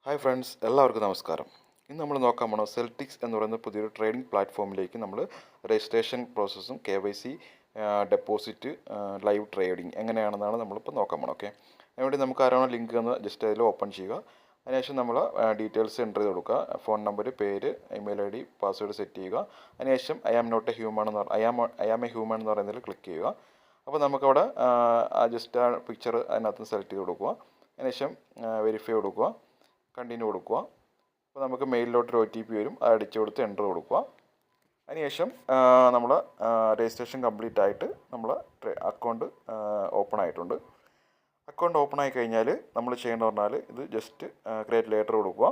Hi friends, എല്ലാവർക്കും നമസ്കാരം. ഇന്ന് നമ്മൾ നോക്കാൻ പോണോ സെൽറ്റിക്സ് എന്ന് പറയുന്ന പുതിയൊരു ട്രേഡിംഗ് പ്ലാറ്റ്ഫോമിലേക്ക് നമ്മൾ രജിസ്ട്രേഷൻ പ്രോസസ്സും KYC, ഡെപ്പോസിറ്റ്, ലൈവ് ട്രേഡിംഗ് എങ്ങനെയാണെന്നാണ് നമ്മളിപ്പോൾ നോക്കാൻ പോണത്. ഓക്കെ, അതിനുവേണ്ടി നമുക്ക് ആരാണോ ലിങ്ക് എന്ന് ജസ്റ്റ് അതിൽ ഓപ്പൺ ചെയ്യുക. അതിനുശേഷം നമ്മൾ ഡീറ്റെയിൽസ് എൻ്റർ ചെയ്ത് കൊടുക്കുക. ഫോൺ നമ്പർ, പേര്, ഇമെയിൽ ID, പാസ്വേഡ് സെറ്റ് ചെയ്യുക. അതിനുശേഷം I am not a human എന്ന് ഐ ആം എ ഹ്യൂമൺ എന്ന് പറയുന്നതിൽ ക്ലിക്ക് ചെയ്യുക. അപ്പോൾ നമുക്കവിടെ ജസ്റ്റ് ആ പിക്ചർ അതിനകത്ത് സെലക്ട് ചെയ്ത് കൊടുക്കുക. അതിനുശേഷം വെരിഫൈ കൊടുക്കുക, കണ്ടിന്യൂ കൊടുക്കുക. അപ്പോൾ നമുക്ക് മെയിലിലോട്ടൊരു OTP വരും, അത് അടിച്ചു കൊടുത്ത് എൻ്റർ കൊടുക്കുക. അതിനുശേഷം നമ്മൾ രജിസ്ട്രേഷൻ കംപ്ലീറ്റ് ആയിട്ട് നമ്മൾ അക്കൗണ്ട് ഓപ്പൺ ആയിട്ടുണ്ട്. അക്കൗണ്ട് ഓപ്പൺ ആയി കഴിഞ്ഞാൽ നമ്മൾ ചെയ്യേണ്ടത് പറഞ്ഞാൽ ഇത് ജസ്റ്റ് ക്രിയേറ്റ് ലേറ്റർ കൊടുക്കുക.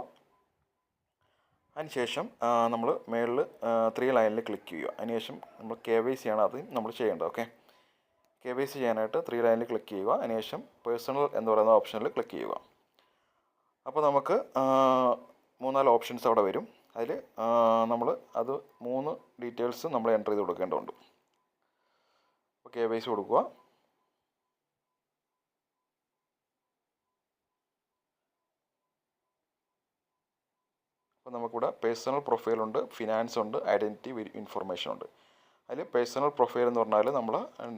അതിനുശേഷം നമ്മൾ മേളിൽ 3 ലൈനിൽ ക്ലിക്ക് ചെയ്യുക. അതിനുശേഷം നമ്മൾ KYC ആണ് അത് നമ്മൾ ചെയ്യേണ്ടത്. ഓക്കെ, KYC ചെയ്യാനായിട്ട് 3 ലൈനിൽ ക്ലിക്ക് ചെയ്യുക. അതിനുശേഷം പേഴ്സണൽ എന്ന് പറയുന്ന ഓപ്ഷനിൽ ക്ലിക്ക് ചെയ്യുക. അപ്പോൾ നമുക്ക് 3-4 ഓപ്ഷൻസ് അവിടെ വരും. അതിൽ നമ്മൾ അത് 3 ഡീറ്റെയിൽസ് നമ്മൾ എൻ്റർ ചെയ്ത് കൊടുക്കേണ്ടതുണ്ട്. അപ്പോൾ KYC കൊടുക്കുക. അപ്പോൾ നമുക്കിവിടെ പേഴ്സണൽ പ്രൊഫൈലുണ്ട്, ഫിനാൻസ് ഉണ്ട്, ഐഡൻറ്റിറ്റി ഇൻഫർമേഷൻ ഉണ്ട്. അതിൽ പേഴ്സണൽ പ്രൊഫൈൽ എന്ന് പറഞ്ഞാൽ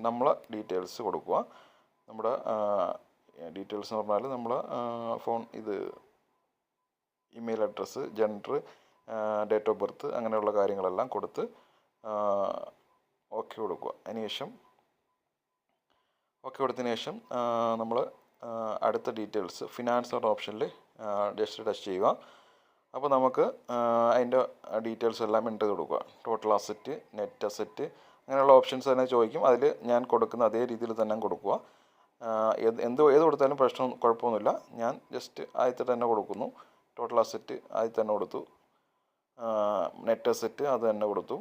നമ്മളെ ഡീറ്റെയിൽസ് കൊടുക്കുക. നമ്മുടെ ഡീറ്റെയിൽസ് എന്ന് പറഞ്ഞാൽ നമ്മൾ phone, email address, gender, date of birth, അങ്ങനെയുള്ള കാര്യങ്ങളെല്ലാം കൊടുത്ത് ഓക്കെ കൊടുക്കുക. അതിനുശേഷം ഓക്കെ കൊടുത്തതിന് ശേഷം നമ്മൾ അടുത്ത ഡീറ്റെയിൽസ് ഫിനാൻസ് എന്ന ഓപ്ഷനിൽ ജസ്റ്റ് ടച്ച് ചെയ്യുക. അപ്പോൾ നമുക്ക് അതിൻ്റെ ഡീറ്റെയിൽസ് എല്ലാം എൻ്റർ ചെയ്ത് കൊടുക്കുക. ടോട്ടൽ അസറ്റ്, നെറ്റ് അസറ്റ്, അങ്ങനെയുള്ള ഓപ്ഷൻസ് തന്നെ ചോദിക്കും. അതിൽ ഞാൻ കൊടുക്കുന്ന അതേ രീതിയിൽ തന്നെ കൊടുക്കുക. ഏത് കൊടുത്താലും കുഴപ്പമൊന്നുമില്ല. ഞാൻ ജസ്റ്റ് ആദ്യത്തെ തന്നെ കൊടുക്കുന്നു. ടോട്ടൽ അസറ്റ് ആദ്യം തന്നെ കൊടുത്തു, നെറ്റ് അസറ്റ് അത് തന്നെ കൊടുത്തു.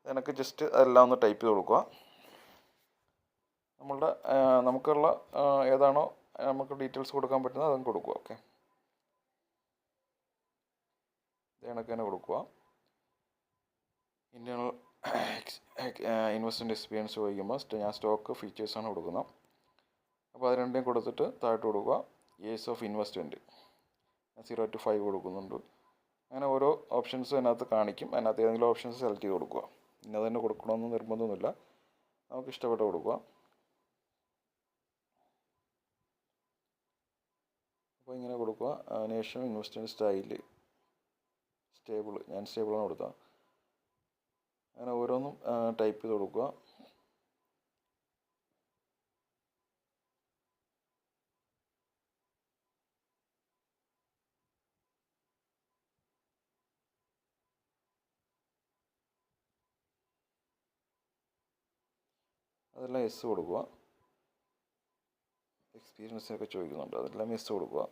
എനിക്ക് ജസ്റ്റ് അതെല്ലാം ഒന്ന് ടൈപ്പ് ചെയ്ത് കൊടുക്കുക. നമുക്കുള്ള ഏതാണോ നമുക്ക് ഡീറ്റെയിൽസ് കൊടുക്കാൻ പറ്റുന്നത് അതും കൊടുക്കുക. ഓക്കെ, കണക്ക് തന്നെ കൊടുക്കുക. ഇൻ്റേണൽ ഇൻവെസ്റ്റ്മെൻറ്റ് എക്സ്പീരിയൻസ് ചോദിക്കുമ്പോൾ ഞാൻ സ്റ്റോക്ക് ഫീച്ചേഴ്സാണ് കൊടുക്കുന്നത്. അപ്പോൾ അത് രണ്ടും കൊടുത്തിട്ട് താഴോട്ട് കൊടുക്കുക. ഇയേഴ്സ് ഓഫ് ഇൻവെസ്റ്റ്മെൻറ്റ് 0 to 5 കൊടുക്കുന്നുണ്ട്. അങ്ങനെ ഓരോ ഓപ്ഷൻസും അതിനകത്ത് കാണിക്കും. അതിനകത്ത് ഏതെങ്കിലും ഓപ്ഷൻസ് സെലക്ട് ചെയ്ത് കൊടുക്കുക. ഇന്നത് തന്നെ കൊടുക്കണമെന്ന് നിർബന്ധമൊന്നുമില്ല, നമുക്ക് ഇഷ്ടപ്പെട്ട കൊടുക്കുക. അപ്പോൾ ഇങ്ങനെ കൊടുക്കുക. അതിനുശേഷം ഇൻവെസ്റ്റ്മെൻറ്റ് സ്റ്റൈല് ഞാൻ സ്റ്റേബിളാണ് കൊടുക്കുക. അങ്ങനെ ഓരോന്നും ടൈപ്പ് ചെയ്ത് കൊടുക്കുക. അതെല്ലാം എസ് കൊടുക്കുക. എക്സ്പീരിയൻസിനൊക്കെ ചോദിക്കുന്നുണ്ട്, അതെല്ലാം എസ് കൊടുക്കുക.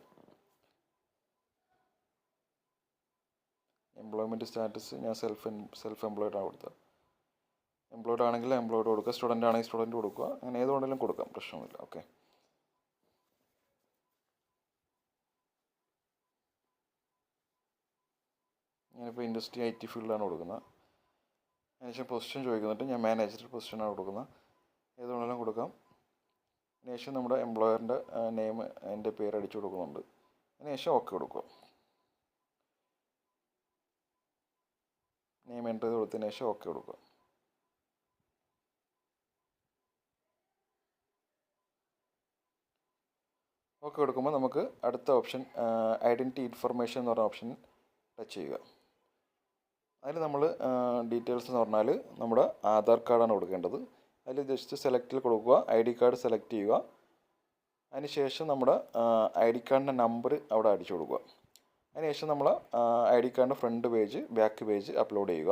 എംപ്ലോയ്മെൻറ്റ് സ്റ്റാറ്റസ് ഞാൻ സെൽഫ് എംപ്ലോയ്ഡ് ആണ് കൊടുത്തത്. എംപ്ലോയ്ഡ് ആണെങ്കിൽ എംപ്ലോയ്ഡ് കൊടുക്കുക, സ്റ്റുഡൻ്റ് ആണെങ്കിൽ സ്റ്റുഡൻറ്റ് കൊടുക്കുക. അങ്ങനെ ഏത് വേണമെങ്കിലും കൊടുക്കാം, പ്രശ്നമില്ല. ഓക്കെ, ഞാനിപ്പോൾ ഇൻഡസ്ട്രി IT ഫീൽഡിലാണ് കൊടുക്കുന്നത്. അതിനുശേഷം പൊസിഷൻ ചോദിക്കുന്നുണ്ട്, ഞാൻ മാനേജർ പൊസിഷനാണ് കൊടുക്കുന്നത്. ഏത് വേണമെങ്കിലും കൊടുക്കാം. അതിനുശേഷം നമ്മുടെ എംപ്ലോയറിൻ്റെ നെയിം, എൻ്റെ പേര് അടിച്ചു കൊടുക്കുന്നുണ്ട്. അതിനുശേഷം ഓക്കെ കൊടുക്കുക. നെയിം എൻ്റർ ചെയ്ത് കൊടുത്തതിന് ശേഷം ഓക്കെ കൊടുക്കുക. ഓക്കെ കൊടുക്കുമ്പോൾ നമുക്ക് അടുത്ത ഓപ്ഷൻ ഐഡൻറ്റിറ്റി ഇൻഫർമേഷൻ എന്ന് പറഞ്ഞ ഓപ്ഷൻ ടച്ച് ചെയ്യുക. അതിൽ നമ്മൾ ഡീറ്റെയിൽസ് എന്ന് പറഞ്ഞാൽ നമ്മുടെ ആധാർ കാർഡാണ് കൊടുക്കേണ്ടത്. അതിൽ ജസ്റ്റ് സെലക്റ്റിൽ കൊടുക്കുക, ID കാർഡ് സെലക്ട് ചെയ്യുക. അതിനുശേഷം നമ്മുടെ ID കാർഡിൻ്റെ നമ്പർ അവിടെ അടിച്ചു കൊടുക്കുക. അതിനുശേഷം നമ്മൾ ID കാർഡിൻ്റെ front page, back page upload ചെയ്യുക.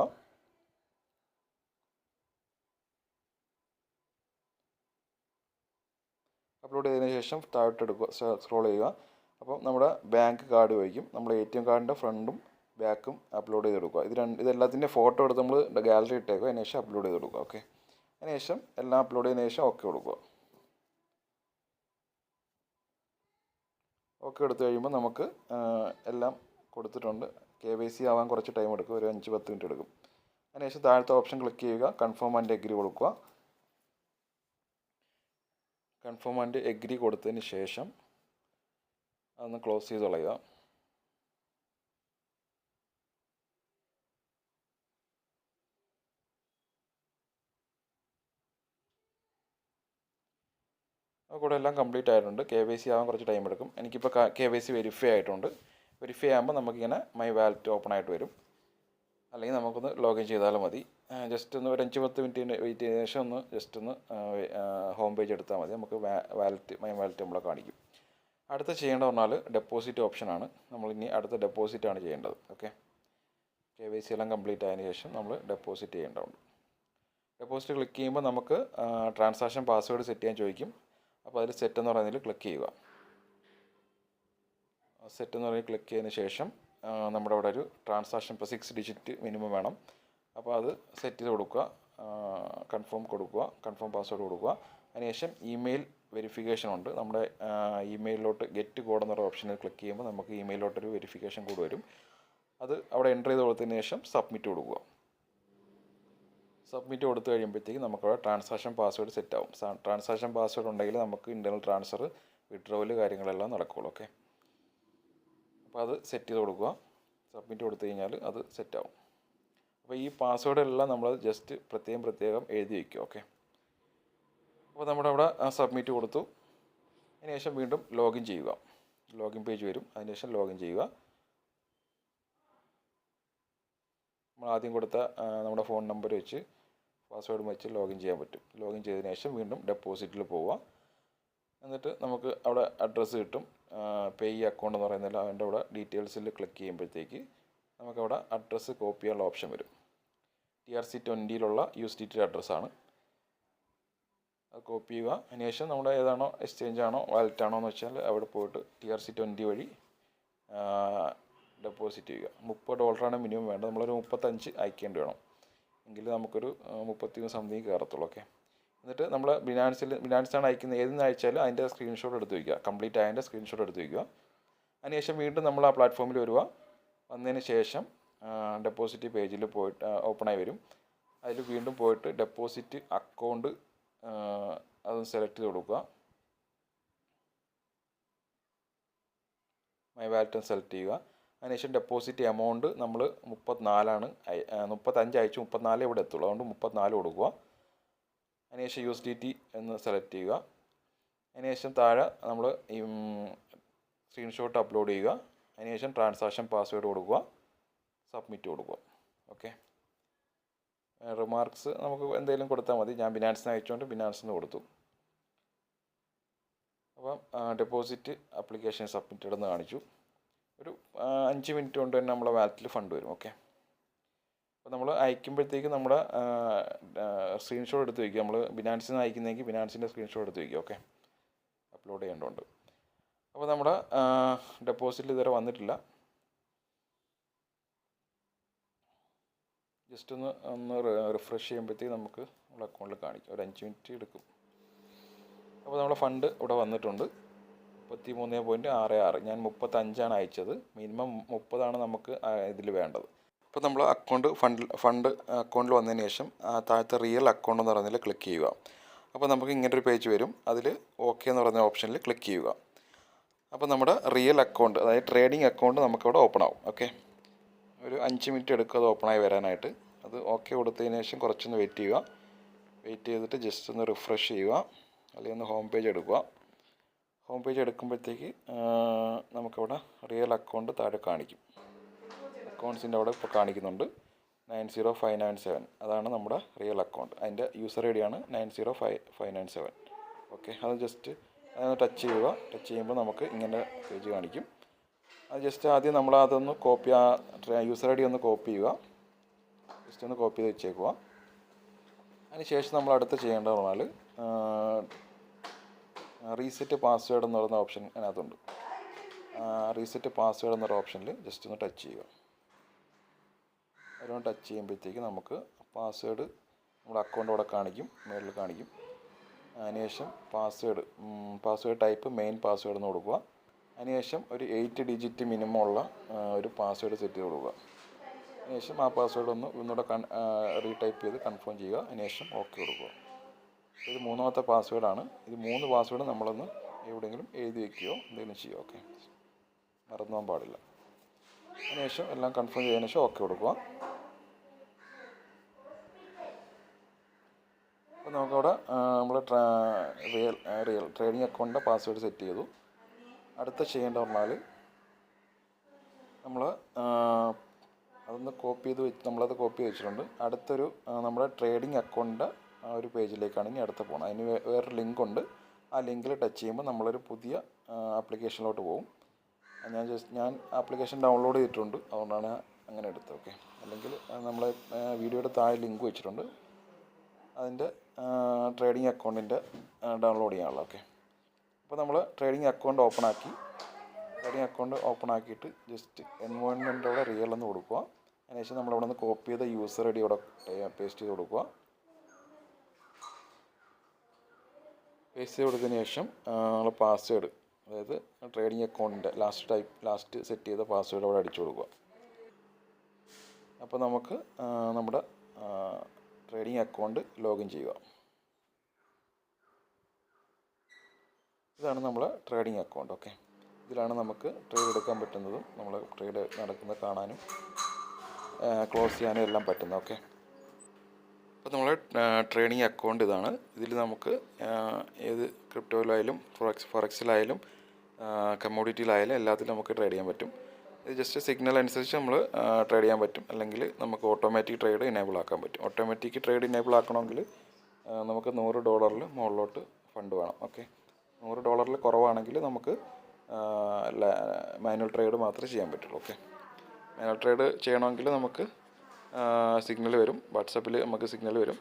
അപ്ലോഡ് ചെയ്തതിന് ശേഷം താഴോട്ട് എടുക്കുക, സ്ക്രോൾ ചെയ്യുക. അപ്പോൾ നമ്മുടെ ബാങ്ക് കാർഡ് ചോദിക്കും. നമ്മൾ ATM കാർഡിൻ്റെ ഫ്രണ്ടും ബാക്കും അപ്ലോഡ് ചെയ്ത് കൊടുക്കുക. ഇതെല്ലാത്തിൻ്റെ ഫോട്ടോ എടുത്ത് നമ്മൾ ഗാലറി ഇട്ടേക്കുക. അതിനുശേഷം അപ്ലോഡ് ചെയ്ത് കൊടുക്കുക. ഓക്കെ, അതിനുശേഷം എല്ലാം അപ്ലോഡ് ചെയ്തതിന് ശേഷം ഓക്കെ കൊടുക്കുക. ഓക്കെ എടുത്തു കഴിയുമ്പോൾ നമുക്ക് എല്ലാം കൊടുത്തിട്ടുണ്ട്. KYC ആവാൻ കുറച്ച് ടൈം എടുക്കും, ഒരു 5-10 മിനിറ്റ് എടുക്കും. അതിനുശേഷം താഴത്തെ ഓപ്ഷൻ ക്ലിക്ക് ചെയ്യുക, കൺഫേം ആൻഡ് എഗ്രി കൊടുക്കുക. കൺഫേം ആൻഡ് എഗ്രി കൊടുത്തതിന് ശേഷം അതൊന്ന് ക്ലോസ് ചെയ്ത് കളയുക. കൂടെ എല്ലാം കംപ്ലീറ്റ് ആയിട്ടുണ്ട്. KYC ആവാൻ കുറച്ച് ടൈം എടുക്കും. എനിക്കിപ്പോൾ KYC വെരിഫൈ ആയിട്ടുണ്ട്. വെരിഫൈ ആകുമ്പോൾ നമുക്കിങ്ങനെ മൈ വാലറ്റ് ഓപ്പൺ ആയിട്ട് വരും. അല്ലെങ്കിൽ നമുക്കൊന്ന് ലോഗിൻ ചെയ്താലും മതി. ജസ്റ്റ് ഒന്ന് ഒരു 5-10 മിനിറ്റ് വെയിറ്റ് ചെയ്തതിന് ശേഷം ഒന്ന് ജസ്റ്റ് ഒന്ന് ഹോം പേജ് എടുത്താൽ മതി. നമുക്ക് മൈ വാലറ്റ് നമ്മളെ കാണിക്കും. അടുത്ത ചെയ്യേണ്ടത് പറഞ്ഞാൽ ഡെപ്പോസിറ്റ് ഓപ്ഷനാണ്. നമ്മളിനി അടുത്ത ഡെപ്പോസിറ്റാണ് ചെയ്യേണ്ടത്. ഓക്കെ, KYC എല്ലാം കംപ്ലീറ്റ് ആയതിനു ശേഷം നമ്മൾ ഡെപ്പോസിറ്റ് ചെയ്യേണ്ടതുണ്ട്. ഡെപ്പോസിറ്റ് ക്ലിക്ക് ചെയ്യുമ്പോൾ നമുക്ക് ട്രാൻസാക്ഷൻ പാസ്വേഡ് സെറ്റ് ചെയ്യാൻ ചോദിക്കും. അപ്പോൾ അതിൽ സെറ്റ് എന്ന് പറയുന്നതിൽ ക്ലിക്ക് ചെയ്യുക. സെറ്റ് എന്ന് പറഞ്ഞ് ക്ലിക്ക് ചെയ്തതിന് ശേഷം നമ്മുടെ അവിടെ ഒരു ട്രാൻസാക്ഷൻ ഇപ്പോൾ 6 ഡിജിറ്റ് മിനിമം വേണം. അപ്പോൾ അത് സെറ്റ് ചെയ്ത് കൊടുക്കുക. കൺഫേം കൊടുക്കുക, കൺഫേം പാസ്വേഡ് കൊടുക്കുക. അതിനുശേഷം ഇമെയിൽ വെരിഫിക്കേഷൻ ഉണ്ട്. നമ്മുടെ ഇമെയിലിലോട്ട് ഗെറ്റ് കോഡ് എന്നൊരു ഓപ്ഷനിൽ ക്ലിക്ക് ചെയ്യുമ്പോൾ നമുക്ക് ഇമെയിലോട്ടൊരു വെരിഫിക്കേഷൻ കോഡ് വരും. അത് അവിടെ എൻ്റർ ചെയ്ത് കൊടുത്തതിന് ശേഷം സബ്മിറ്റ് കൊടുക്കുക. സബ്മിറ്റ് കൊടുത്തു കഴിയുമ്പോഴത്തേക്ക് നമുക്കവിടെ ട്രാൻസാക്ഷൻ പാസ്വേഡ് സെറ്റ് ആവും. ട്രാൻസാക്ഷൻ പാസ്വേഡ് ഉണ്ടെങ്കിൽ നമുക്ക് ഇൻ്റർണൽ ട്രാൻസ്ഫർ, വിഡ്രോവൽ കാര്യങ്ങളെല്ലാം നടക്കുകയുള്ളൂ. ഓക്കെ, അപ്പോൾ അത് സെറ്റ് ചെയ്ത് കൊടുക്കുക. സബ്മിറ്റ് കൊടുത്തു കഴിഞ്ഞാൽ അത് സെറ്റാവും. അപ്പോൾ ഈ പാസ്വേഡെല്ലാം നമ്മൾ ജസ്റ്റ് പ്രത്യേകം എഴുതി വയ്ക്കുക. ഓക്കെ, അപ്പോൾ നമ്മുടെ അവിടെ സബ്മിറ്റ് കൊടുത്തു. അതിനുശേഷം വീണ്ടും ലോഗിൻ ചെയ്യുക. ലോഗിൻ പേജ് വരും. അതിനുശേഷം ലോഗിൻ ചെയ്യുക. നമ്മൾ ആദ്യം കൊടുത്ത നമ്മുടെ ഫോൺ നമ്പർ വെച്ച് പാസ്വേഡ് വെച്ച് ലോഗിൻ ചെയ്യാൻ പറ്റും. ലോഗിൻ ചെയ്തതിന് ശേഷം വീണ്ടും ഡെപ്പോസിറ്റിൽ പോവുക. എന്നിട്ട് നമുക്ക് അവിടെ അഡ്രസ്സ് കിട്ടും. പേ അക്കൗണ്ട് എന്ന് പറയുന്നില്ല, അതിൻ്റെ അവിടെ ഡീറ്റെയിൽസിൽ ക്ലിക്ക് ചെയ്യുമ്പോഴത്തേക്ക് നമുക്കവിടെ അഡ്രസ്സ് കോപ്പി ചെയ്യാനുള്ള ഓപ്ഷൻ വരും. TRC20 USDT അഡ്രസ്സാണ്. അത് കോപ്പി ചെയ്യുക. അതിനുശേഷം നമ്മുടെ ഏതാണോ എക്സ്ചേഞ്ച് ആണോ വാലറ്റ് ആണോ എന്ന് വെച്ചാൽ അവിടെ പോയിട്ട് TRC20 വഴി ഡെപ്പോസിറ്റ് ചെയ്യുക. $30 മിനിമം വേണ്ട. നമ്മളൊരു 35 അയക്കേണ്ടി വേണം. എങ്കിൽ നമുക്കൊരു 30 സംതിങ് കയറത്തുള്ളൂ. ഓക്കെ, എന്നിട്ട് നമ്മൾ ബിനാൻസാണ് അയക്കുന്നത്. ഏതെന്ന് അയച്ചാലും അതിൻ്റെ സ്ക്രീൻഷോട്ട് എടുത്ത് വയ്ക്കുക. കംപ്ലീറ്റ് ആയതിൻ്റെ സ്ക്രീൻഷോട്ട് എടുത്ത് വയ്ക്കുക. അതിനുശേഷം വീണ്ടും നമ്മൾ ആ പ്ലാറ്റ്ഫോമിൽ വരിക. വന്നതിന് ശേഷം ഡെപ്പോസിറ്റ് പേജിൽ പോയിട്ട് ഓപ്പണായി വരും. അതിൽ വീണ്ടും പോയിട്ട് ഡെപ്പോസിറ്റ് അക്കൗണ്ട് അതൊന്ന് സെലക്ട് ചെയ്ത് കൊടുക്കുക. മൈ വാലറ്റ് സെലക്ട് ചെയ്യുക. അതിനുശേഷം ഡെപ്പോസിറ്റ് എമൗണ്ട് നമ്മൾ 34 35 അയച്ചു, 34 ഇവിടെ എത്തുള്ളൂ. അതുകൊണ്ട് 34 കൊടുക്കുക. അതിനുശേഷം USDT എന്ന് സെലക്ട് ചെയ്യുക. അതിനുശേഷം താഴെ നമ്മൾ സ്ക്രീൻഷോട്ട് അപ്ലോഡ് ചെയ്യുക. അതിനുശേഷം ട്രാൻസാക്ഷൻ പാസ്വേഡ് കൊടുക്കുക, സബ്മിറ്റ് കൊടുക്കുക. ഓക്കെ, റിമാർക്സ് നമുക്ക് എന്തെങ്കിലും കൊടുത്താൽ മതി. ഞാൻ ബിനാൻസിന് അയച്ചുകൊണ്ട് ബിനാൻസിന് കൊടുത്തു. അപ്പം ഡെപ്പോസിറ്റ് ആപ്ലിക്കേഷൻ സബ്മിറ്റഡ് എന്ന് കാണിച്ചു. ഒരു 5 മിനിറ്റ് കൊണ്ട് തന്നെ നമ്മളെ വാലറ്റിൽ ഫണ്ട് വരും. ഓക്കെ, അപ്പോൾ നമ്മൾ അയക്കുമ്പോഴത്തേക്ക് നമ്മുടെ സ്ക്രീൻഷോട്ട് എടുത്ത് വയ്ക്കുക. നമ്മൾ ബിനാൻസിൽ നിന്ന് അയക്കുന്നതെങ്കിൽ ബിനാൻസിൻ്റെ സ്ക്രീൻഷോട്ട് എടുത്ത് വയ്ക്കുക. ഓക്കെ, അപ്ലോഡ് ചെയ്യേണ്ടതുണ്ട്. അപ്പോൾ നമ്മുടെ ഡെപ്പോസിറ്റ് ഇതുവരെ വന്നിട്ടില്ല. ജസ്റ്റ് ഒന്ന് റിഫ്രഷ് ചെയ്യുമ്പോഴത്തേക്ക് നമുക്ക് നമ്മുടെ അക്കൗണ്ടിൽ കാണിക്കും. ഒരു 5 മിനിറ്റ് എടുക്കും. അപ്പോൾ നമ്മുടെ ഫണ്ട് ഇവിടെ വന്നിട്ടുണ്ട്. 33.66. ഞാൻ 35 അയച്ചത്. മിനിമം 30 നമുക്ക് ഇതിൽ വേണ്ടത്. അപ്പോൾ നമ്മൾ ഫണ്ട് അക്കൗണ്ടിൽ വന്നതിന് ശേഷം താഴത്തെ റിയൽ അക്കൗണ്ട് എന്ന് പറയുന്നതിൽ ക്ലിക്ക് ചെയ്യുക. അപ്പോൾ നമുക്ക് ഇങ്ങനൊരു പേജ് വരും. അതിൽ ഓക്കെ എന്ന് പറയുന്ന ഓപ്ഷനിൽ ക്ലിക്ക് ചെയ്യുക. അപ്പോൾ നമ്മുടെ റിയൽ അക്കൗണ്ട്, അതായത് ട്രേഡിംഗ് അക്കൗണ്ട് നമുക്കവിടെ ഓപ്പൺ ആവും. ഓക്കെ, ഒരു 5 മിനിറ്റ് എടുക്കും അത് ഓപ്പണായി വരാനായിട്ട്. അത് ഓക്കെ കൊടുത്തതിന് ശേഷം കുറച്ചൊന്ന് വെയിറ്റ് ചെയ്യുക. വെയിറ്റ് ചെയ്തിട്ട് ജസ്റ്റ് ഒന്ന് റിഫ്രഷ് ചെയ്യുക. അല്ലെങ്കിൽ ഒന്ന് ഹോം പേജ് എടുക്കുക. ഹോം പേജ് എടുക്കുമ്പോഴത്തേക്ക് നമുക്കവിടെ റിയൽ അക്കൗണ്ട് താഴെ കാണിക്കും. അക്കൗണ്ട്സിൻ്റെ അവിടെ ഇപ്പോൾ കാണിക്കുന്നുണ്ട് 90597. അതാണ് നമ്മുടെ റിയൽ അക്കൗണ്ട്. അതിൻ്റെ യൂസർ ഐ ഡിയാണ് 90597. ഓക്കെ, അത് ജസ്റ്റ് ടച്ച് ചെയ്യുക. ടച്ച് ചെയ്യുമ്പോൾ നമുക്ക് ഇങ്ങനെ പേജ് കാണിക്കും. അത് ജസ്റ്റ് ആദ്യം നമ്മൾ അതൊന്ന് കോപ്പി, യൂസർ ഐ ഡി ഒന്ന് കോപ്പി ചെയ്യുക. ജസ്റ്റ് ഒന്ന് കോപ്പി ചെയ്ത് വെച്ചേക്കുക. അതിനുശേഷം നമ്മൾ അടുത്ത് ചെയ്യേണ്ടത് പറഞ്ഞാൽ റീസെറ്റ് പാസ്വേഡ് എന്ന് പറയുന്ന ഓപ്ഷൻ അതിനകത്തുണ്ട്. റീസെറ്റ് പാസ്വേഡ് എന്നൊരു ഓപ്ഷനിൽ ജസ്റ്റ് ഒന്ന് ടച്ച് ചെയ്യുക. അതിലൊന്ന് ടച്ച് ചെയ്യുമ്പോഴത്തേക്ക് നമുക്ക് പാസ്വേഡ് നമ്മുടെ അക്കൗണ്ട് അവിടെ കാണിക്കും, മേളിൽ കാണിക്കും. അതിനുശേഷം പാസ്വേഡ് ടൈപ്പ് മെയിൻ പാസ്വേഡ് എന്ന് കൊടുക്കുക. അതിനുശേഷം ഒരു 8 ഡിജിറ്റ് മിനിമം ഉള്ള ഒരു പാസ്വേഡ് സെറ്റ് ചെയ്ത് കൊടുക്കുക. അതിനുശേഷം ആ പാസ്വേഡ് ഒന്നുകൂടെ റീടൈപ്പ് ചെയ്ത് കൺഫേം ചെയ്യുക. അതിനുശേഷം ഓക്കെ കൊടുക്കുക. ഇത് 3ാമത്തെ പാസ്വേഡാണ്. ഇത് 3 പാസ്വേഡ് നമ്മളൊന്ന് എവിടെയെങ്കിലും എഴുതി വയ്ക്കുകയോ എന്തെങ്കിലും ചെയ്യുക. ഓക്കെ, മറന്നു പോകാൻ പാടില്ല. അതിനുശേഷം എല്ലാം കൺഫേം ചെയ്തതിനു ശേഷം ഓക്കെ കൊടുക്കുക. അപ്പോൾ നമുക്കവിടെ നമ്മൾ റിയൽ ട്രേഡിംഗ് അക്കൗണ്ടിൻ്റെ പാസ്വേഡ് സെറ്റ് ചെയ്തു. അടുത്ത ചെയ്യേണ്ട പറഞ്ഞാൽ നമ്മൾ അതൊന്ന് കോപ്പി ചെയ്ത് നമ്മളത് കോപ്പി വെച്ചിട്ടുണ്ട്. അടുത്തൊരു നമ്മുടെ ട്രേഡിംഗ് അക്കൗണ്ടിൻ്റെ ഒരു പേജിലേക്കാണ് ഇനി അടുത്ത് പോകുന്നത്. അതിന് വേറൊരു ലിങ്ക് ഉണ്ട്. ആ ലിങ്കിൽ ടച്ച് ചെയ്യുമ്പോൾ നമ്മളൊരു പുതിയ ആപ്ലിക്കേഷനിലോട്ട് പോകും. ഞാൻ ആപ്ലിക്കേഷൻ ഡൗൺലോഡ് ചെയ്തിട്ടുണ്ട്, അതുകൊണ്ടാണ് അങ്ങനെ എടുത്തത്. ഓക്കെ, അല്ലെങ്കിൽ നമ്മൾ വീഡിയോയുടെ താഴെ ലിങ്ക് വെച്ചിട്ടുണ്ട്, അതിൻ്റെ ട്രേഡിംഗ് അക്കൗണ്ടിൻ്റെ ഡൗൺലോഡ് ചെയ്യാനുള്ളത്. ഓക്കെ, അപ്പോൾ നമ്മൾ ട്രേഡിംഗ് അക്കൗണ്ട് ഓപ്പൺ ആക്കിയിട്ട് ജസ്റ്റ് എൻവയോൺമെൻറ്റോടെ റിയൽ എന്ന് കൊടുക്കുക. അതിനുശേഷം നമ്മളവിടെ നിന്ന് കോപ്പി ചെയ്ത യൂസർ ഐ ഡി ഇവിടെ പേസ്റ്റ് ചെയ്ത് കൊടുക്കുക. പേസ്റ്റ് ചെയ്ത് കൊടുത്തതിന് ശേഷം നമ്മൾ പാസ്വേഡ്, അതായത് ട്രേഡിംഗ് അക്കൗണ്ടിൻ്റെ ലാസ്റ്റ് സെറ്റ് ചെയ്ത പാസ്വേഡ് അവിടെ അടിച്ചു കൊടുക്കുക. അപ്പോൾ നമുക്ക് നമ്മുടെ ട്രേഡിംഗ് അക്കൗണ്ട് ലോഗിൻ ചെയ്യുക. ഇതാണ് നമ്മളെ ട്രേഡിംഗ് അക്കൗണ്ട്. ഓക്കെ, ഇതിലാണ് നമുക്ക് ട്രേഡ് എടുക്കാൻ പറ്റുന്നതും നമ്മൾ ട്രേഡ് നടക്കുന്നത് കാണാനും ക്ലോസ് ചെയ്യാനും എല്ലാം പറ്റുന്നത്. ഓക്കെ, അപ്പോൾ നമ്മളെ ട്രേഡിംഗ് അക്കൗണ്ട് ഇതാണ്. ഇതിൽ നമുക്ക് ഏത് ക്രിപ്റ്റോയിലായാലും ഫോറക്സിലായാലും കമ്മോഡിറ്റിയിലായാലും എല്ലാത്തിലും നമുക്ക് ട്രേഡ് ചെയ്യാൻ പറ്റും. ഇത് ജസ്റ്റ് സിഗ്നൽ അനുസരിച്ച് നമ്മൾ ട്രേഡ് ചെയ്യാൻ പറ്റും, അല്ലെങ്കിൽ നമുക്ക് ഓട്ടോമാറ്റിക് ട്രേഡ് ഇനേബിൾ ആക്കാൻ പറ്റും. ഓട്ടോമാറ്റിക് ട്രേഡ് ഇനേബിൾ ആക്കണമെങ്കിൽ നമുക്ക് $100 മുകളിലോട്ട് ഫണ്ട് വേണം. ഓക്കെ, $100 കുറവാണെങ്കിൽ നമുക്ക് മാനുവൽ ട്രേഡ് മാത്രമേ ചെയ്യാൻ പറ്റുള്ളൂ. ഓക്കെ, മാനുവൽ ട്രേഡ് ചെയ്യണമെങ്കിൽ നമുക്ക് സിഗ്നൽ വരും, വാട്സപ്പിൽ നമുക്ക് സിഗ്നൽ വരും.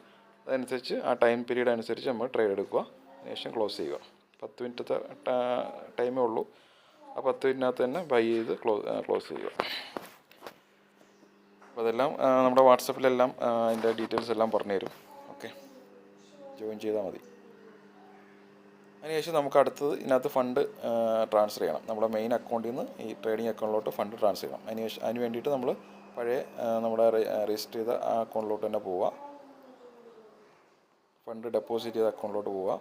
അതനുസരിച്ച് ആ ടൈം പീരീഡ് അനുസരിച്ച് നമ്മൾ ട്രേഡ് എടുക്കുക, അതിനുശേഷം ക്ലോസ് ചെയ്യുക. 10 മിനിറ്റത്തെ ടൈമേ ഉള്ളൂ. ആ 10 മിനിറ്റിനകത്ത് തന്നെ ബൈ ചെയ്ത് ക്ലോസ് ചെയ്യുക. അപ്പോൾ അതെല്ലാം നമ്മുടെ വാട്സപ്പിലെല്ലാം അതിൻ്റെ ഡീറ്റെയിൽസ് എല്ലാം പറഞ്ഞു തരും. ഓക്കെ, ജോയിൻ ചെയ്താൽ മതി. അതിനുശേഷം നമുക്ക് അടുത്തത് ഇതിനകത്ത് ഫണ്ട് ട്രാൻസ്ഫർ ചെയ്യണം. നമ്മുടെ മെയിൻ അക്കൗണ്ടിൽ നിന്ന് ഈ ട്രേഡിംഗ് അക്കൗണ്ടിലോട്ട് ഫണ്ട് ട്രാൻസ്ഫർ ചെയ്യണം. അതിന് വേണ്ടിയിട്ട് നമ്മൾ പഴയ നമ്മുടെ രജിസ്റ്റർ ചെയ്ത ആ അക്കൗണ്ടിലോട്ട് തന്നെ പോവുക. ഫണ്ട് ഡെപ്പോസിറ്റ് ചെയ്ത അക്കൗണ്ടിലോട്ട് പോവുക.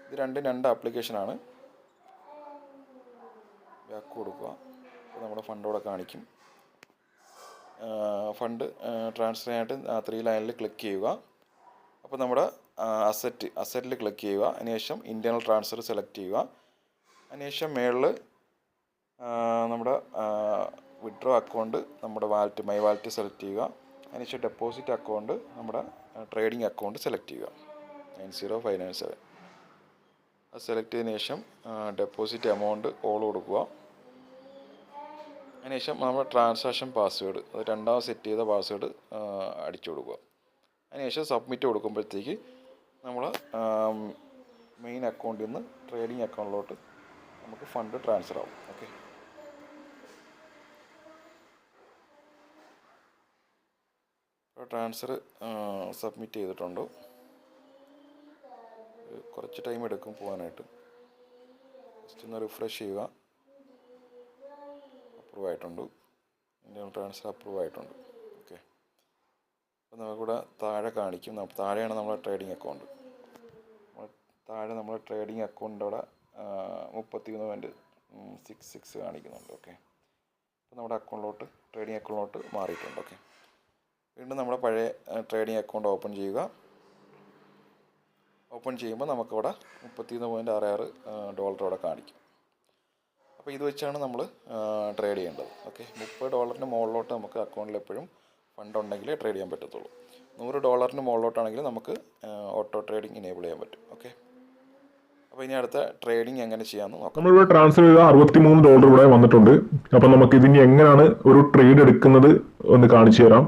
ഇത് രണ്ട് ആപ്ലിക്കേഷനാണ്. ബാക്ക് കൊടുക്കുക. അപ്പോൾ നമ്മുടെ ഫണ്ട് ഇവിടെ കാണിക്കും. ഫണ്ട് ട്രാൻസ്ഫർ ചെയ്യാനായിട്ട് 3 ലൈനിൽ ക്ലിക്ക് ചെയ്യുക. അപ്പോൾ നമ്മുടെ അസറ്റിൽ ക്ലിക്ക് ചെയ്യുക. അതിനുശേഷം ഇൻറ്റേർണൽ ട്രാൻസ്ഫർ സെലക്ട് ചെയ്യുക. അതിനുശേഷം മേളിൽ നമ്മുടെ വിഡ്രോ അക്കൗണ്ട്, നമ്മുടെ മൈ വാലറ്റ് സെലക്ട് ചെയ്യുക. അതിനുശേഷം ഡെപ്പോസിറ്റ് അക്കൗണ്ട്, നമ്മുടെ ട്രേഡിംഗ് അക്കൗണ്ട് സെലക്ട് ചെയ്യുക 90597. അത് സെലക്ട് ചെയ്തതിന് ശേഷം ഡെപ്പോസിറ്റ് എമൗണ്ട് ഓൾ കൊടുക്കുക. അതിനുശേഷം നമ്മുടെ ട്രാൻസാക്ഷൻ പാസ്വേഡ്, അത് രണ്ടാമത് സെറ്റ് ചെയ്ത പാസ്വേഡ് അടിച്ചു കൊടുക്കുക. അതിനുശേഷം സബ്മിറ്റ് കൊടുക്കുമ്പോഴത്തേക്ക് നമ്മൾ മെയിൻ അക്കൗണ്ടിൽ നിന്ന് ട്രേഡിംഗ് അക്കൗണ്ടിലോട്ട് നമുക്ക് ഫണ്ട് ട്രാൻസ്ഫർ ആവും. ഓക്കെ, ട്രാൻസ്ഫർ സബ്മിറ്റ് ചെയ്തിട്ടുണ്ട്. കുറച്ച് ടൈം എടുക്കും പോകാനായിട്ട്. ജസ്റ്റ് ഒന്ന് റിഫ്രഷ് ചെയ്യുക. അപ്രൂവ് ആയിട്ടുണ്ട്, ഇന്ത്യൻ ട്രാൻസ്ഫർ അപ്രൂവ് ആയിട്ടുണ്ട്. ഓക്കെ, അപ്പോൾ നമുക്കിവിടെ താഴെ കാണിക്കും. താഴെയാണ് നമ്മളെ ട്രേഡിംഗ് അക്കൗണ്ട്. താഴെ നമ്മളെ ട്രേഡിംഗ് അക്കൗണ്ട് അവിടെ 33.66 കാണിക്കുന്നുണ്ട്. ഓക്കെ, അപ്പോൾ നമ്മുടെ ട്രേഡിംഗ് അക്കൗണ്ടിലോട്ട് മാറിയിട്ടുണ്ട്. ഓക്കെ, വീണ്ടും നമ്മുടെ പഴയ ട്രേഡിംഗ് അക്കൗണ്ട് ഓപ്പൺ ചെയ്യുക. ഓപ്പൺ ചെയ്യുമ്പോൾ നമുക്കിവിടെ $33.66 അവിടെ കാണിക്കും. അപ്പോൾ ഇത് വെച്ചാണ് നമ്മൾ ട്രേഡ് ചെയ്യേണ്ടത്. ഓക്കെ, $30 മുകളിലോട്ട് നമുക്ക് അക്കൗണ്ടിൽ എപ്പോഴും ഫണ്ട് ഉണ്ടെങ്കിലേ ട്രേഡ് ചെയ്യാൻ പറ്റത്തുള്ളൂ. $100 മുകളിലോട്ടാണെങ്കിൽ നമുക്ക് ഓട്ടോ ട്രേഡിംഗ് ഇനേബിൾ ചെയ്യാൻ പറ്റും. ഓക്കെ, അപ്പോൾ ഇനി അടുത്ത ട്രേഡിംഗ് എങ്ങനെ ചെയ്യാമെന്ന് നോക്കാം. നമ്മളിവിടെ ട്രാൻസ്ഫർ ചെയ്ത $63 ഇവിടെ വന്നിട്ടുണ്ട്. അപ്പോൾ നമുക്ക് ഇതിന് എങ്ങനെയാണ് ഒരു ട്രേഡ് എടുക്കുന്നത് ഒന്ന് കാണിച്ചു തരാം.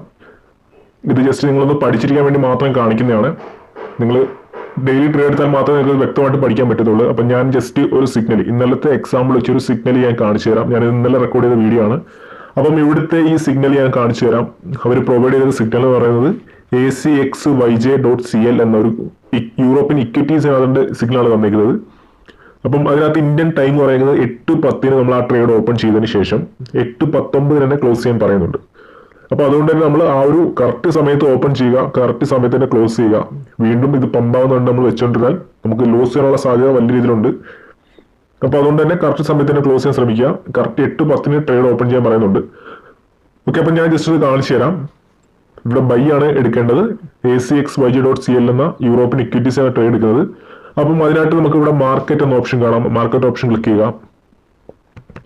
ഇത് ജസ്റ്റ് നിങ്ങളൊന്ന് പഠിച്ചിരിക്കാൻ വേണ്ടി മാത്രം കാണിക്കുന്നതാണ്. നിങ്ങൾ ഡെയിലി ട്രേഡ് എടുത്താൽ മാത്രമേ നിങ്ങൾക്ക് വ്യക്തമായിട്ട് പഠിക്കാൻ പറ്റത്തുള്ളൂ. അപ്പം ഞാൻ ജസ്റ്റ് ഒരു സിഗ്നൽ, ഇന്നലത്തെ എക്സാമ്പിൾ വെച്ചൊരു സിഗ്നൽ ഞാൻ കാണിച്ചു തരാം. ഞാൻ ഇന്നലെ റെക്കോർഡ് ചെയ്ത വീഡിയോ ആണ്. അപ്പം ഇവിടുത്തെ ഈ സിഗ്നൽ ഞാൻ കാണിച്ചു തരാം. അവർ പ്രൊവൈഡ് ചെയ്ത സിഗ്നൽ എന്ന് പറയുന്നത് ACXYJ.CL എന്നൊരു യൂറോപ്യൻ ഇക്വിറ്റീസ് അതിൻ്റെ സിഗ്നലാണ് തന്നിരിക്കുന്നത്. അപ്പം അതിനകത്ത് ഇന്ത്യൻ ടൈം പറയുന്നത് 8:10 നമ്മൾ ആ ട്രേഡ് ഓപ്പൺ ചെയ്തതിന് ശേഷം 8:19 തന്നെ ക്ലോസ് ചെയ്യാൻ പറയുന്നുണ്ട്. അപ്പോൾ അതുകൊണ്ട് തന്നെ നമ്മൾ ആ ഒരു കറക്റ്റ് സമയത്ത് ഓപ്പൺ ചെയ്യുക, കറക്റ്റ് സമയത്ത് തന്നെ ക്ലോസ് ചെയ്യുക. വീണ്ടും ഇത് പമ്പാവുന്നുണ്ട് നമ്മൾ വെച്ചുകൊണ്ടിരുന്നാൽ നമുക്ക് ലോസ് ചെയ്യാനുള്ള സാധ്യത വലിയ രീതിയിലുണ്ട്. അപ്പോൾ അതുകൊണ്ട് തന്നെ കറക്റ്റ് സമയത്ത് തന്നെ ക്ലോസ് ചെയ്യാൻ ശ്രമിക്കുക. കറക്റ്റ് 8:10 ട്രേഡ് ഓപ്പൺ ചെയ്യാൻ പറയുന്നുണ്ട്. ഓക്കെ, അപ്പം ഞാൻ ജസ്റ്റ് ഇത് കാണിച്ചു തരാം. ഇവിടെ ബൈ ആണ് എടുക്കേണ്ടത്. ACXYJ.CL എന്ന യൂറോപ്യൻ ഇക്വിറ്റീസ് ആണ് ട്രേഡ് എടുക്കുന്നത്. അപ്പം അതിനായിട്ട് നമുക്ക് ഇവിടെ മാർക്കറ്റ് എന്ന ഓപ്ഷൻ കാണാം. മാർക്കറ്റ് ഓപ്ഷൻ ക്ലിക്ക് ചെയ്യുക.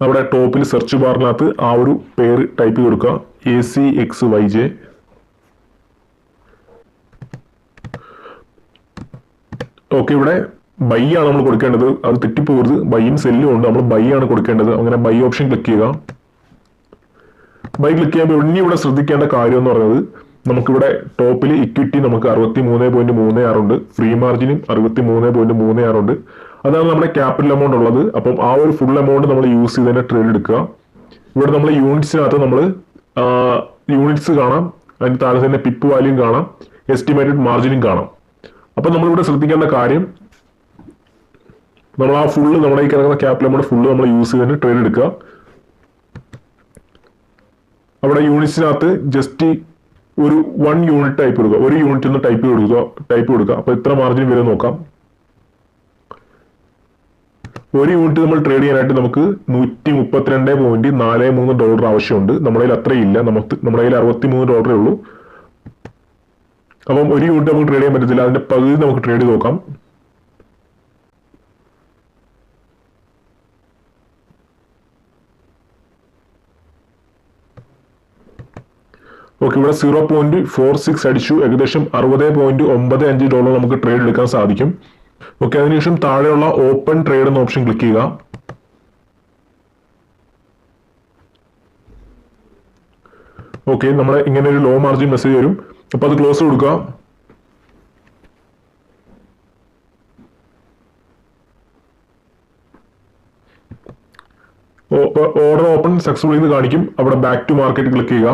അവിടെ ടോപ്പിൽ സെർച്ച് ബാറിനകത്ത് ആ ഒരു പേര് ടൈപ്പ് ചെയ്ത് കൊടുക്കുക, ACXYJ. ഓക്കെ, ഇവിടെ ബൈ ആണ് നമ്മൾ കൊടുക്കേണ്ടത്. അത് തെറ്റിപ്പോകരുത്, ബൈയും സെല്ലും ഉണ്ട്. നമ്മൾ ബൈ ആണ് കൊടുക്കേണ്ടത്. അങ്ങനെ ബൈ ഓപ്ഷൻ ക്ലിക്ക് ചെയ്യുക. ബൈ ക്ലിക്ക് ചെയ്യുമ്പോൾ ഇവിടെ ശ്രദ്ധിക്കേണ്ട കാര്യം എന്ന് പറയുന്നത്, നമുക്കിവിടെ ടോപ്പിൽ ഇക്വിറ്റി നമുക്ക് 63.36 ഉണ്ട്, ഫ്രീ മാർജിനും 63.36 ഉണ്ട്. അതാണ് നമ്മുടെ ക്യാപിറ്റൽ എമൗണ്ട് ഉള്ളത്. അപ്പം ആ ഒരു ഫുൾ എമൗണ്ട് നമ്മൾ യൂസ് ചെയ്ത് തന്നെ ട്രേഡ് എടുക്കുക. ഇവിടെ നമ്മൾ യൂണിറ്റ്സിനകത്ത് നമ്മൾ യൂണിറ്റ്സ് കാണാം, അതിന് താഴെ തന്നെ പിപ്പ് വാല്യൂം കാണാം, എസ്റ്റിമേറ്റഡ് മാർജിനും കാണാം. അപ്പം നമ്മളിവിടെ ശ്രദ്ധിക്കേണ്ട കാര്യം, നമ്മൾ ആ ഫുള്ള് നമ്മുടെ ഈ കിടക്കുന്ന ക്യാപിറ്റൽ എമൗണ്ട് ഫുള്ള് നമ്മൾ യൂസ് ചെയ്ത് തന്നെ ട്രേഡ് എടുക്കുക. അവിടെ യൂണിറ്റ്സിനകത്ത് ജസ്റ്റ് ഒരു 1 യൂണിറ്റ് ടൈപ്പ് കൊടുക്കുക, ഒരു യൂണിറ്റ് ഒന്ന് ടൈപ്പ് കൊടുക്കുക. അപ്പൊ എത്ര മാർജിൻ വരും നോക്കാം. ഒരു യൂണിറ്റ് നമ്മൾ ട്രേഡ് ചെയ്യാനായിട്ട് നമുക്ക് $132.43 ആവശ്യമുണ്ട്. നമ്മുടെ കയ്യിൽ അത്രയില്ല, നമ്മുടെ കയ്യിൽ $63 ഉള്ളൂ. അപ്പം ഒരു യൂണിറ്റ് നമുക്ക് ട്രേഡ് ചെയ്യാൻ പറ്റത്തില്ല, അതിന്റെ പകുതി നമുക്ക് ട്രേഡ് ചെയ്ത് നോക്കാം. ഓക്കെ, ഇവിടെ $0.46 അടിച്ചു. ഏകദേശം $60.95 നമുക്ക് ട്രേഡ് എടുക്കാൻ സാധിക്കും. ഓക്കെ, അതിനുശേഷം താഴെയുള്ള ഓപ്പൺ ട്രേഡ് എന്ന ഓപ്ഷൻ ക്ലിക്ക് ചെയ്യുക. ഓക്കെ, നമ്മുടെ ഇങ്ങനെ ഒരു ലോ മാർജിൻ മെസ്സേജ് വരും. അപ്പൊ അത് ക്ലോസ് കൊടുക്കുക. ഓർഡർ ഓപ്പൺ സക്സസ്ഫുൾ എന്ന് കാണിക്കും. അവിടെ ബാക്ക് ടു മാർക്കറ്റ് ക്ലിക്ക് ചെയ്യുക.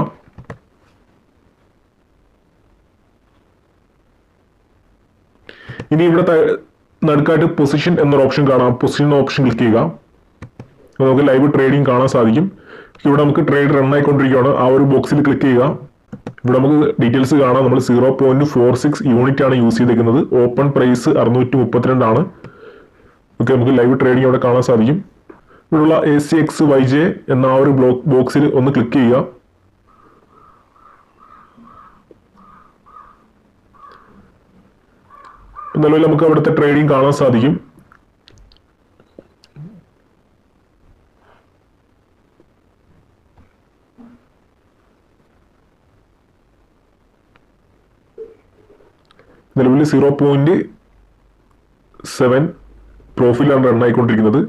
ഇനി ഇവിടെ നടുക്കായിട്ട് പൊസിഷൻ എന്നൊരു ഓപ്ഷൻ കാണാം. പൊസിഷൻ ഓപ്ഷൻ ക്ലിക്ക് ചെയ്യുക. നമുക്ക് ലൈവ് ട്രേഡിംഗ് കാണാൻ സാധിക്കും. ഇവിടെ നമുക്ക് ട്രേഡ് റൺ ആയിക്കൊണ്ടിരിക്കുകയാണ്. ആ ഒരു ബോക്സിൽ ക്ലിക്ക് ചെയ്യുക. ഇവിടെ നമുക്ക് ഡീറ്റെയിൽസ് കാണാം. നമ്മൾ 0.46 യൂണിറ്റ് ആണ് യൂസ് ചെയ്തിരിക്കുന്നത്. ഓപ്പൺ പ്രൈസ് 632 ആണ്. ഓക്കെ, നമുക്ക് ലൈവ് ട്രേഡിംഗ് അവിടെ കാണാൻ സാധിക്കും. ഇവിടെയുള്ള ACXYJ എന്ന ആ ഒരു ബോക്സിൽ ഒന്ന് ക്ലിക്ക് ചെയ്യുക. നിലവിൽ നമുക്ക് അവിടുത്തെ ട്രേഡിംഗ് കാണാൻ സാധിക്കും. നിലവിൽ 0.7 പ്രോഫിലാണ് റൺ ആയിക്കൊണ്ടിരിക്കുന്നത്.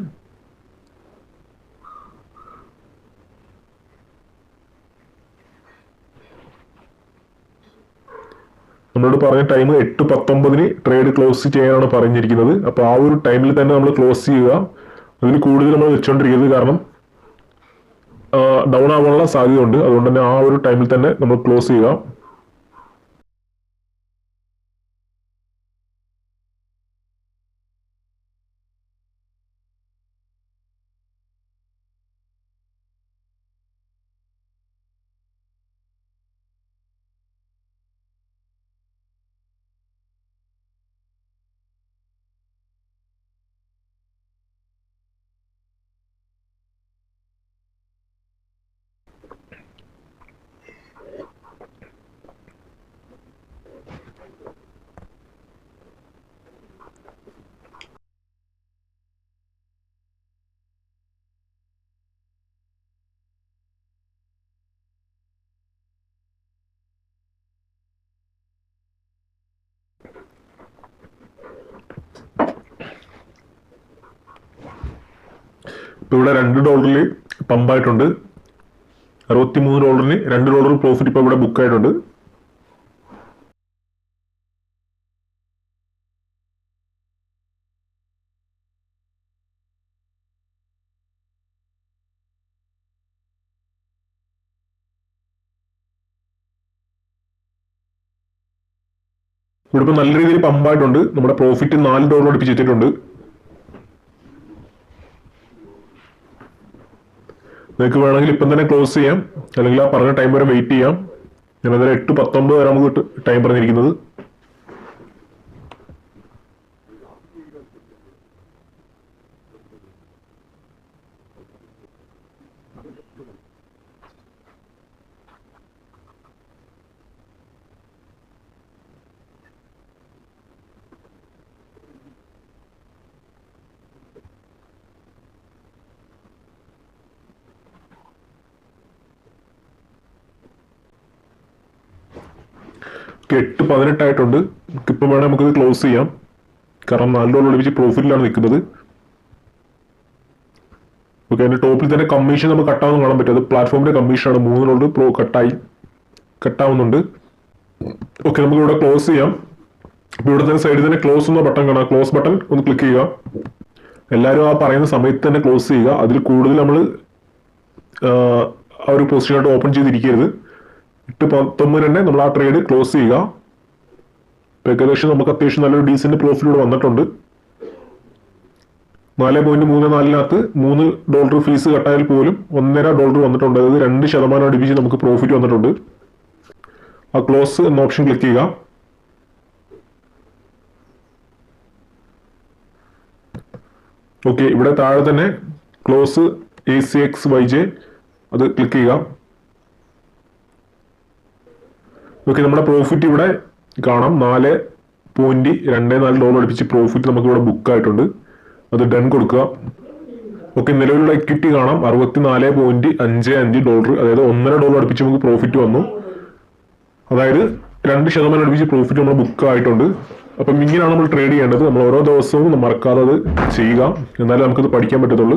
നമ്മളോട് പറഞ്ഞ ടൈം 8:19 ട്രേഡ് ക്ലോസ് ചെയ്യാനാണ് പറഞ്ഞിരിക്കുന്നത്. അപ്പോൾ ആ ഒരു ടൈമിൽ തന്നെ നമ്മൾ ക്ലോസ് ചെയ്യുക. അതിൽ കൂടുതൽ നമ്മൾ വെച്ചുകൊണ്ടിരിക്കുന്നത്, കാരണം ഡൗൺ ആവാനുള്ള സാധ്യതയുണ്ട്. അതുകൊണ്ട് തന്നെ ആ ഒരു ടൈമിൽ തന്നെ നമ്മൾ ക്ലോസ് ചെയ്യുക. ഇപ്പൊ ഇവിടെ $2 പമ്പായിട്ടുണ്ട്. $63 $2 പ്രോഫിറ്റ് ഇപ്പൊ ഇവിടെ ബുക്ക് ആയിട്ടുണ്ട്. ഇവിടെ ഇപ്പൊ നല്ല രീതിയിൽ പമ്പായിട്ടുണ്ട്. നമ്മുടെ പ്രോഫിറ്റ് $4 അടുപ്പിച്ചെത്തിയിട്ടുണ്ട്. നിങ്ങൾക്ക് വേണമെങ്കിൽ ഇപ്പം തന്നെ ക്ലോസ് ചെയ്യാം, അല്ലെങ്കിൽ ആ പറഞ്ഞ ടൈം വരെ വെയിറ്റ് ചെയ്യാം. ഞാൻ അതിൽ 8:19 വരെ നമുക്ക് ടൈം പറഞ്ഞിരിക്കുന്നത്. 8:18 ആയിട്ടുണ്ട്. ഇപ്പം വേണേൽ നമുക്കിത് ക്ലോസ് ചെയ്യാം, കാരണം $4 ലഭിച്ച് പ്രോഫിറ്റിലാണ് നിൽക്കുന്നത്. ഓക്കെ, അതിന്റെ ടോപ്പിൽ തന്നെ കമ്മീഷൻ നമുക്ക് കട്ടാവുന്ന കാണാൻ പറ്റും. അത് പ്ലാറ്റ്ഫോമിന്റെ കമ്മീഷനാണ്. $3 കട്ടാവുന്നുണ്ട്. ഓക്കെ, നമുക്ക് ഇവിടെ ക്ലോസ് ചെയ്യാം. അപ്പോൾ ഇവിടെ തന്നെ സൈഡിൽ തന്നെ ക്ലോസ് എന്ന ബട്ടൺ കാണാം. ക്ലോസ് ബട്ടൺ ഒന്ന് ക്ലിക്ക് ചെയ്യുക. എല്ലാവരും ആ പറയുന്ന സമയത്ത് തന്നെ ക്ലോസ് ചെയ്യുക. അതിൽ കൂടുതൽ നമ്മൾ ആ ഒരു പൊസിഷനായിട്ട് ഓപ്പൺ ചെയ്തിരിക്കരുത്. 8:19 തന്നെ നമ്മൾ ആ ട്രേഡ് ക്ലോസ് ചെയ്യുക. ഏകദേശം നമുക്ക് അത്യാവശ്യം നല്ലൊരു ഡീസന്റ് പ്രോഫിറ്റ് ഇവിടെ വന്നിട്ടുണ്ട്. 4.34 $3 ഫീസ് കട്ടായാൽ പോലും $1.5 വന്നിട്ടുണ്ട്. അതായത് 2% അടുപ്പിച്ച് നമുക്ക് പ്രോഫിറ്റ് വന്നിട്ടുണ്ട്. ആ ക്ലോസ് എന്ന ഓപ്ഷൻ ക്ലിക്ക് ചെയ്യുക. ഓക്കെ, ഇവിടെ താഴെ തന്നെ ക്ലോസ് ACXYJ അത് ക്ലിക്ക് ചെയ്യുക. ഓക്കെ, നമ്മുടെ പ്രോഫിറ്റ് ഇവിടെ കാണാം. $4.24 അടുപ്പിച്ച് പ്രോഫിറ്റ് നമുക്ക് ഇവിടെ ബുക്ക് ആയിട്ടുണ്ട്. അത് ഡൺ കൊടുക്കുക. ഓക്കെ, നിലവിലുള്ള ഇക്വിറ്റി കാണാം $64.55, അതായത് $1.5 അടുപ്പിച്ച് നമുക്ക് പ്രോഫിറ്റ് വന്നു. അതായത് 2% അടുപ്പിച്ച് പ്രോഫിറ്റ് നമ്മൾ ബുക്ക് ആയിട്ടുണ്ട്. അപ്പം ഇങ്ങനെയാണ് നമ്മൾ ട്രേഡ് ചെയ്യേണ്ടത്. നമ്മൾ ഓരോ ദിവസവും മറക്കാതെ അത് ചെയ്യുക, എന്നാലേ നമുക്കത് പഠിക്കാൻ പറ്റത്തുള്ളൂ.